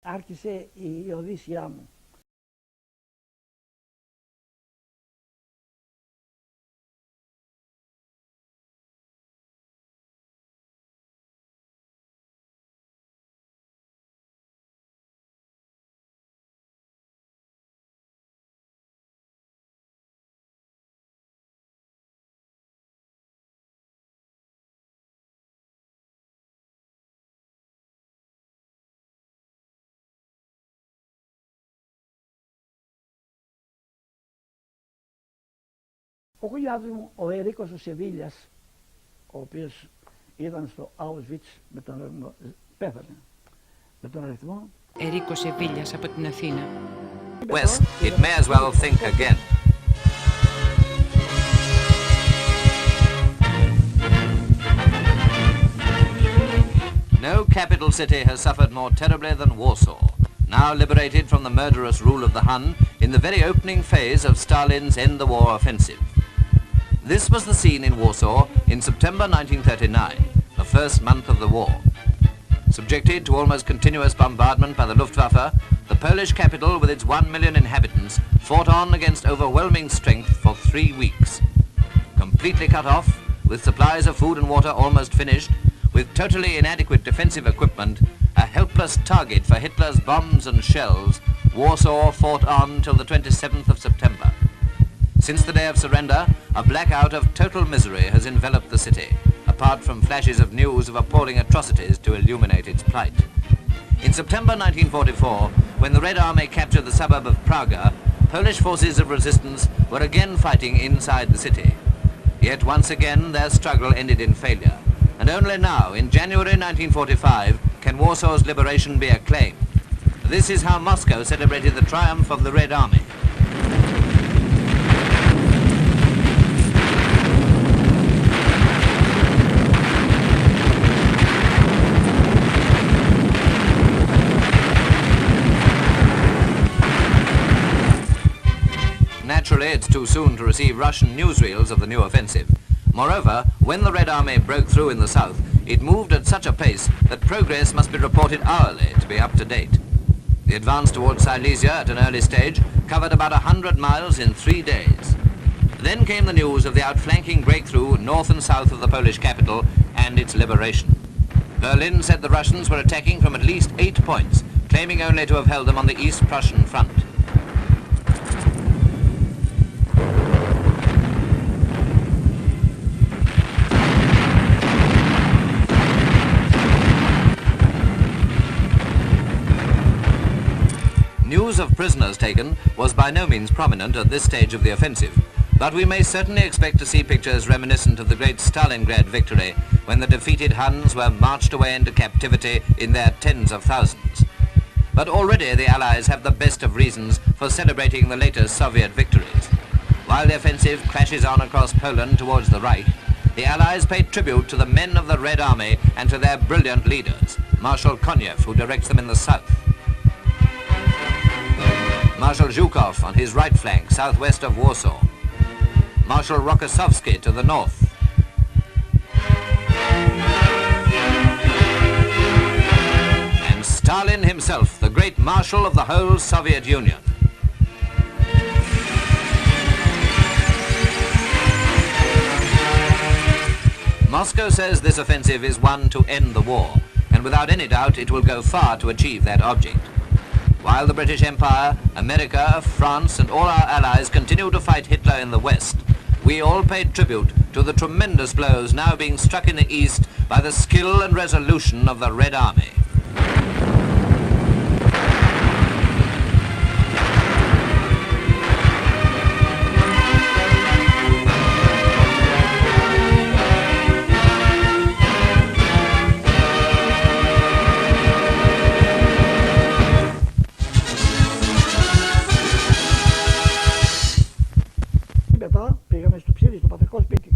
άρχισε η οδύσσιά μου. Ο γουλιάδος μου, ο Ερίκος ο Σεβίλιας, ο οποίος ήταν στο Auschwitz πέθανε με τον αριθμό. Ερίκος Σεβίλιας από την Αθήνα. West, it may as well think again. No capital city has suffered more terribly than Warsaw, now liberated from the murderous rule of the Hun in the very opening phase of Stalin's end the war offensive. This was the scene in Warsaw in September 1939, the first month of the war. Subjected to almost continuous bombardment by the Luftwaffe, the Polish capital with its 1 million inhabitants fought on against overwhelming strength for 3 weeks. Completely cut off, with supplies of food and water almost finished, with totally inadequate defensive equipment, a helpless target for Hitler's bombs and shells, Warsaw fought on till the 27th of September. Since the day of surrender, a blackout of total misery has enveloped the city, apart from flashes of news of appalling atrocities to illuminate its plight. In September 1944, when the Red Army captured the suburb of Praga, Polish forces of resistance were again fighting inside the city. Yet once again their struggle ended in failure, and only now, in January 1945, can Warsaw's liberation be acclaimed. This is how Moscow celebrated the triumph of the Red Army. Naturally, it's too soon to receive Russian newsreels of the new offensive. Moreover, when the Red Army broke through in the south, it moved at such a pace that progress must be reported hourly to be up to date. The advance towards Silesia at an early stage covered about 100 miles in 3 days. Then came the news of the outflanking breakthrough north and south of the Polish capital and its liberation. Berlin said the Russians were attacking from at least 8 points, claiming only to have held them on the East Prussian front. News of prisoners taken was by no means prominent at this stage of the offensive, but we may certainly expect to see pictures reminiscent of the great Stalingrad victory, when the defeated Huns were marched away into captivity in their tens of thousands. But already the Allies have the best of reasons for celebrating the latest Soviet victories. While the offensive crashes on across Poland towards the Reich, the Allies pay tribute to the men of the Red Army and to their brilliant leaders, Marshal Konev, who directs them in the south, Marshal Zhukov on his right flank, southwest of Warsaw, Marshal Rokossovsky to the north, and Stalin himself, the great marshal of the whole Soviet Union. Moscow says this offensive is one to end the war, and without any doubt it will go far to achieve that object. While the British Empire, America, France and all our allies continue to fight Hitler in the West, we all paid tribute to the tremendous blows now being struck in the East by the skill and resolution of the Red Army. Μετά πήγαμε στο ψήρι, στο πατρικό σπίτι.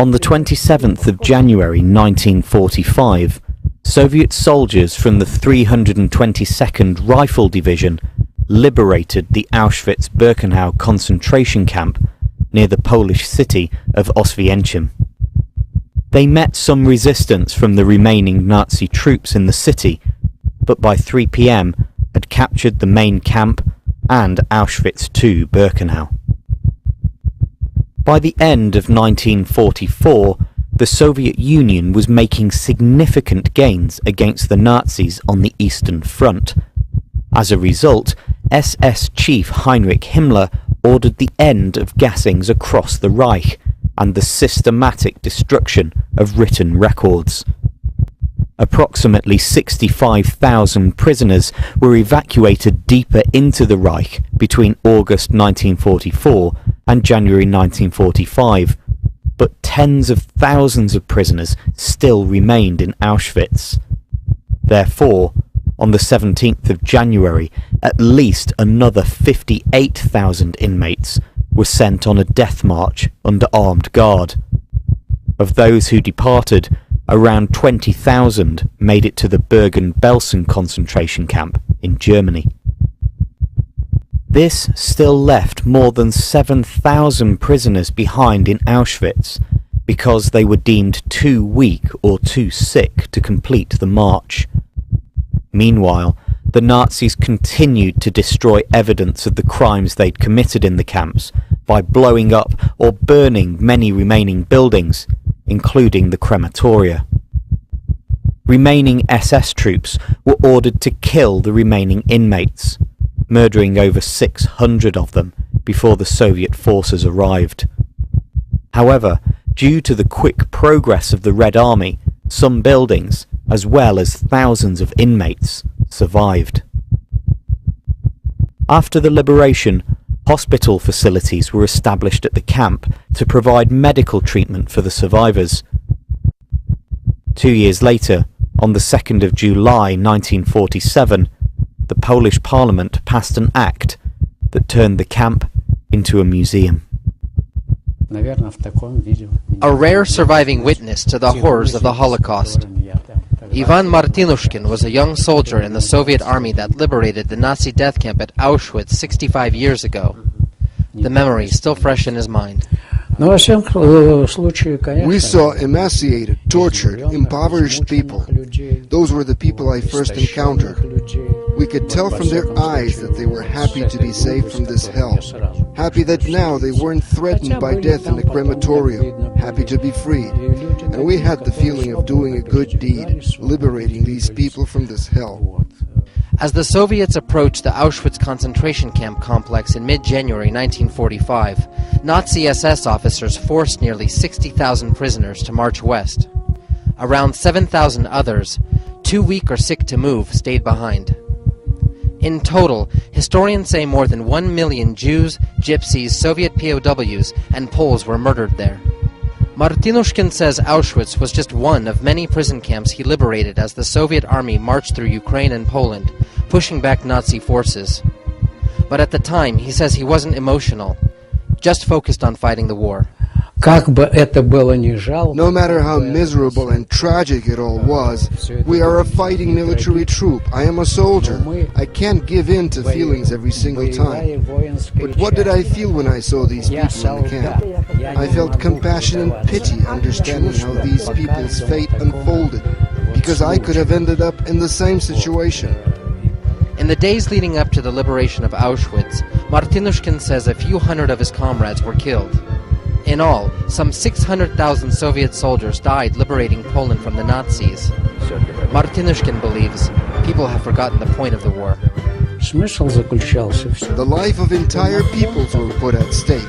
On the 27th of January 1945, Soviet soldiers from the 322nd Rifle Division liberated the Auschwitz-Birkenau concentration camp near the Polish city of Oswiecim. They met some resistance from the remaining Nazi troops in the city, but by 3 p.m. had captured the main camp and Auschwitz II Birkenau. By the end of 1944, the Soviet Union was making significant gains against the Nazis on the Eastern Front. As a result, SS Chief Heinrich Himmler ordered the end of gassings across the Reich and the systematic destruction of written records. Approximately 65,000 prisoners were evacuated deeper into the Reich between August 1944 and January 1945, but tens of thousands of prisoners still remained in Auschwitz. Therefore, on the 17th of January, at least another 58,000 inmates were sent on a death march under armed guard. Of those who departed, around 20,000 made it to the Bergen-Belsen concentration camp in Germany. This still left more than 7,000 prisoners behind in Auschwitz because they were deemed too weak or too sick to complete the march. Meanwhile, the Nazis continued to destroy evidence of the crimes they'd committed in the camps by blowing up or burning many remaining buildings, including the crematoria. Remaining SS troops were ordered to kill the remaining inmates, murdering over 600 of them before the Soviet forces arrived. However, due to the quick progress of the Red Army, some buildings, as well as thousands of inmates, survived. After the liberation, hospital facilities were established at the camp to provide medical treatment for the survivors. 2 years later, on the 2nd of July 1947, the Polish Parliament passed an act that turned the camp into a museum. A rare surviving witness to the horrors of the Holocaust. Ivan Martinushkin was a young soldier in the Soviet army that liberated the Nazi death camp at Auschwitz 65 years ago. The memory still fresh in his mind. We saw emaciated, tortured, impoverished people. Those were the people I first encountered. We could tell from their eyes that they were happy to be saved from this hell, happy that now they weren't threatened by death in a crematorium, happy to be freed. And we had the feeling of doing a good deed, liberating these people from this hell. As the Soviets approached the Auschwitz concentration camp complex in mid-January 1945, Nazi SS officers forced nearly 60,000 prisoners to march west. Around 7,000 others, too weak or sick to move, stayed behind. In total, historians say more than 1 million Jews, Gypsies, Soviet POWs, and Poles were murdered there. Martinushkin says Auschwitz was just one of many prison camps he liberated as the Soviet army marched through Ukraine and Poland, pushing back Nazi forces. But at the time, he says he wasn't emotional, just focused on fighting the war. No matter how miserable and tragic it all was, we are a fighting military troop. I am a soldier. I can't give in to feelings every single time. But what did I feel when I saw these people in the camp? I felt compassion and pity, understanding how these people's fate unfolded, because I could have ended up in the same situation. In the days leading up to the liberation of Auschwitz, Martinushkin says a few hundred of his comrades were killed. In all, some 600,000 Soviet soldiers died liberating Poland from the Nazis. Martinushkin believes people have forgotten the point of the war. The life of entire peoples were put at stake.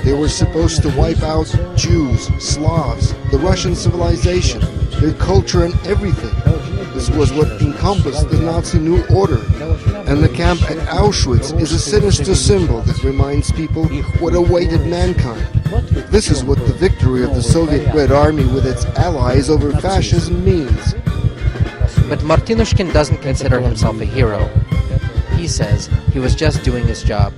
They were supposed to wipe out Jews, Slavs, the Russian civilization, their culture and everything. This was what encompassed the Nazi New Order. And the camp at Auschwitz is a sinister symbol that reminds people what awaited mankind. This is what the victory of the Soviet Red Army with its allies over fascism means. But Martinushkin doesn't consider himself a hero. He says he was just doing his job.